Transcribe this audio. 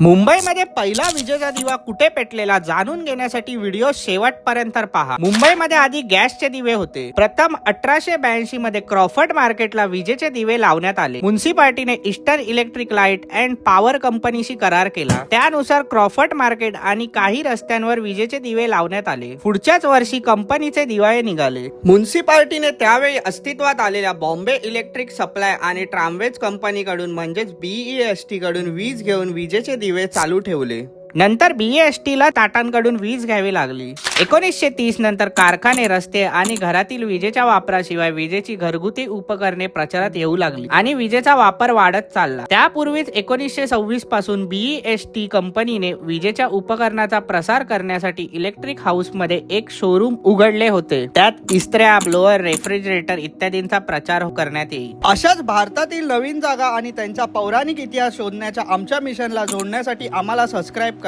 मुंबईमध्ये पहिला विजेचा दिवा कुठे पेटलेला जाणून घेण्यासाठी व्हिडिओ शेवटपर्यंत पहा। मुंबईमध्ये आधी गॅसचे दिवे होते। प्रथम 1882 मध्ये क्रॉफर्ड मार्केटला विजेचे दिवे लावण्यात आले। म्युनिसिपालिटीने eastern electric light and power कंपनीशी करार केला। त्यानुसार क्रॉफर्ड मार्केट आणि काही रस्त्यांवर विजेचे दिवे लावण्यात आले। पुढच्याच वर्षी कंपनीचे दिवाळे निघाले। म्युनिसिपालिटीने त्यावेळी अस्तित्वात आलेल्या बॉम्बे इलेक्ट्रिक सप्लाय आणि ट्रामवेज कंपनीकडून म्हणजेच BEST कडून वीज घेऊन विजेचे दिवे चालू ठेवले। नंतर BEST ला टाटांकडून वीज घ्यावी लागली। 1930 नंतर कारखाने, रस्ते आणि घरातील विजेच्या वापराशिवाय विजेची घरगुती उपकरणे प्रचारात येऊ लागली आणि विजेचा वापर वाढत चालला। त्यापूर्वीच 1926 पासून BEST कंपनीने विजेच्या उपकरणाचा प्रसार करण्यासाठी इलेक्ट्रिक हाऊस मध्ये एक शोरूम उघडले होते। त्यात इस्त्र्या, ब्लोअर, रेफ्रिजरेटर इत्यादींचा प्रचार करण्यात येईल। अशाच भारतातील नवीन जागा आणि त्यांचा पौराणिक इतिहास शोधण्याच्या आमच्या मिशनला जोडण्यासाठी आम्हाला सबस्क्राइब करा।